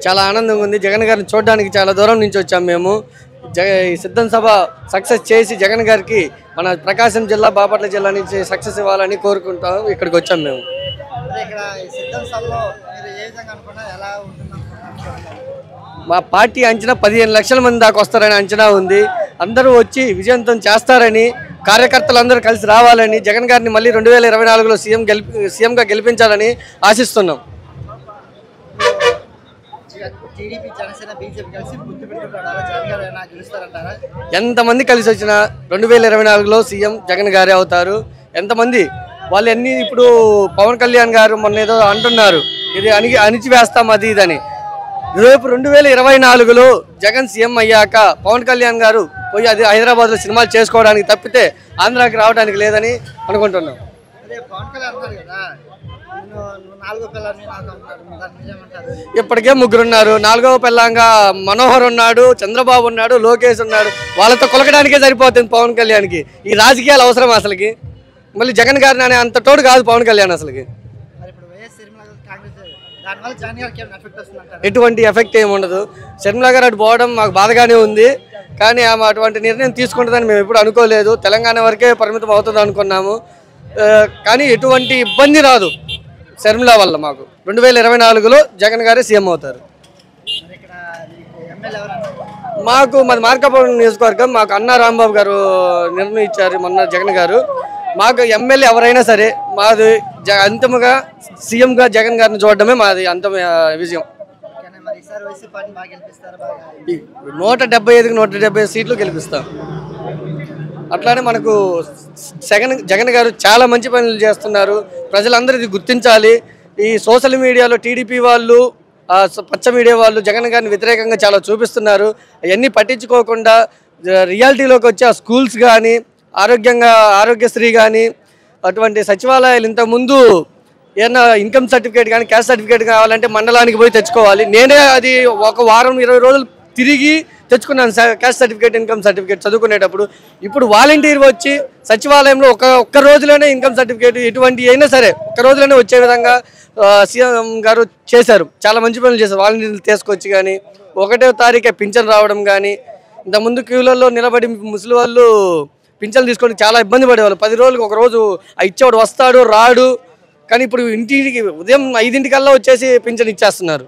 చాలా ఆనందంగా ఉంది. జగన్ గారిని చూడడానికి చాలా దూరం నుంచి వచ్చాము మేము. సిద్ధం సభ సక్సెస్ చేసి జగన్ గారికి మన ప్రకాశం జిల్లా బాపట్ల జిల్లా నుంచి సక్సెస్ ఇవ్వాలని కోరుకుంటాం. ఇక్కడికి వచ్చాము మేము. మా పార్టీ అంచనా 15 లక్షల మంది దాకా వస్తారని అంచనా ఉంది. అందరూ వచ్చి విజయవంతం చేస్తారని, కార్యకర్తలందరూ కలిసి రావాలని, జగన్ గారిని మళ్ళీ 2024లో సీఎంగా గెలిపించాలని ఆశిస్తున్నాం. ఎంతమంది కలిసి వచ్చినా 2024లో సీఎం జగన్ గారే అవుతారు. ఎంతమంది వాళ్ళు అన్ని ఇప్పుడు పవన్ కళ్యాణ్ గారు మొన్న ఏదో అంటున్నారు, ఇది అణిచివేస్తాం అది ఇదని. రేపు 2024లో జగన్ సీఎం అయ్యాక పవన్ కళ్యాణ్ గారు పోయి అది హైదరాబాద్లో సినిమాలు చేసుకోవడానికి తప్పితే ఆంధ్రాకి రావడానికి లేదని అనుకుంటున్నాం. ఇప్పటికే 3 ఉన్నారు. 4వ పిల్లంగా మనోహర్ ఉన్నాడు, చంద్రబాబు ఉన్నాడు, లోకేష్ ఉన్నాడు. వాళ్ళతో కొలకడానికే సరిపోతుంది పవన్ కళ్యాణ్కి. ఈ రాజకీయాలు అవసరం అసలుకి. మళ్ళీ జగన్ గారిని అనే అంత తోడు కాదు పవన్ కళ్యాణ్ అసలుకి. ఎటువంటి ఎఫెక్ట్ ఏమి ఉండదు. షర్మిల గారు అటు పోవడం మాకు బాధగానే ఉంది. కానీ ఆమె అటువంటి నిర్ణయం తీసుకుంటుందని మేము ఎప్పుడు అనుకోలేదు. తెలంగాణ వరకే పరిమితం అవుతుంది అనుకున్నాము. కానీ ఎటువంటి ఇబ్బంది రాదు షర్మిల వల్ల. మాకు 2024లో జగన్ గారే సీఎం అవుతారు. మాకు మాది మార్కాపురం నియోజకవర్గం. మాకు అన్నా రాంబాబు గారు నిర్ణయించారు మొన్న జగన్ గారు. మాకు ఎమ్మెల్యే ఎవరైనా సరే మాది అంతిమంగా సీఎంగా జగన్ గారిని చూడడమే మాది అంతిమ విజయం. 175కి 170 సీట్లు గెలిపిస్తాం. అట్లానే మనకు జగన్ గారు చాలా మంచి పనులు చేస్తున్నారు. ప్రజలందరూ ఇది గుర్తించాలి. ఈ సోషల్ మీడియాలో టీడీపీ వాళ్ళు, పచ్చ మీడియా వాళ్ళు జగన్ గారిని వ్యతిరేకంగా చాలా చూపిస్తున్నారు. అవన్నీ పట్టించుకోకుండా రియాలిటీలోకి వచ్చి ఆ స్కూల్స్ కానీ, ఆరోగ్యశ్రీ కానీ, అటువంటి సచివాలయాలు ఇంతకుముందు ఏదైనా ఇన్కమ్ సర్టిఫికేట్ కానీ క్యాస్ట్ సర్టిఫికేట్ కావాలంటే మండలానికి పోయి తెచ్చుకోవాలి. నేనే అది 1 వారం 20 రోజులు తిరిగి తెచ్చుకున్నాను క్యాస్ట్ సర్టిఫికేట్, ఇన్కమ్ సర్టిఫికేట్ చదువుకునేటప్పుడు. ఇప్పుడు వాలంటీర్ వచ్చి సచివాలయంలో ఒక్క రోజులోనే ఇన్కమ్ సర్టిఫికేట్ ఎటువంటి అయినా సరే ఒక్క రోజులోనే వచ్చే విధంగా సీఎం గారు చేశారు. చాలా మంచి పనులు చేశారు. వాలంటీర్లు తీసుకొచ్చి కానీ 1వ తారీఖే పింఛన్ రావడం కానీ, ఇంతకుముందు క్యూలలో నిలబడి ముసలి వాళ్ళు పింఛన్లు తీసుకొని చాలా ఇబ్బంది పడేవాళ్ళు. 10 రోజులకు ఒక రోజు ఇచ్చేవాడు వస్తాడు రాడు. కానీ ఇప్పుడు ఇంటికి ఉదయం 5ంటికల్లా వచ్చేసి పింఛన్ ఇచ్చేస్తున్నారు.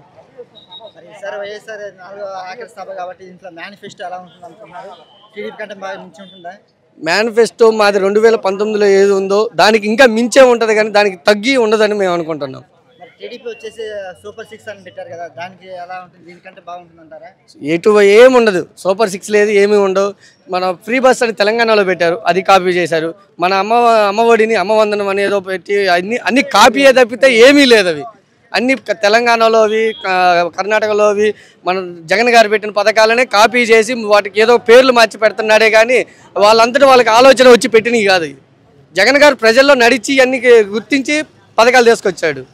మేనిఫెస్టో మాది 2019లో ఏది ఉందో దానికి ఇంకా మించే ఉంటుంది, కానీ దానికి తగ్గి ఉండదని మేము అనుకుంటున్నాం. ఏమి ఉండదు. సూపర్ 6 లేదు, ఏమీ ఉండవు. మన ఫ్రీ బస్ అని తెలంగాణలో పెట్టారు, అది కాపీ చేశారు. మన అమ్మఒడిని అమ్మవందనం అనేదో పెట్టి అన్ని కాపీయే తప్పితే ఏమీ లేదు. అవి అన్ని తెలంగాణలో అవి, కర్ణాటకలో అవి మన జగన్ గారు పెట్టిన పథకాలనే కాపీ చేసి వాటికి ఏదో పేర్లు మార్చి పెడుతున్నాడే కానీ వాళ్ళంతటి వాళ్ళకి ఆలోచన వచ్చి పెట్టినవి కాదు. జగన్ గారు ప్రజల్లో నడిచి అన్ని గుర్తించి పథకాలు తీసుకొచ్చాడు.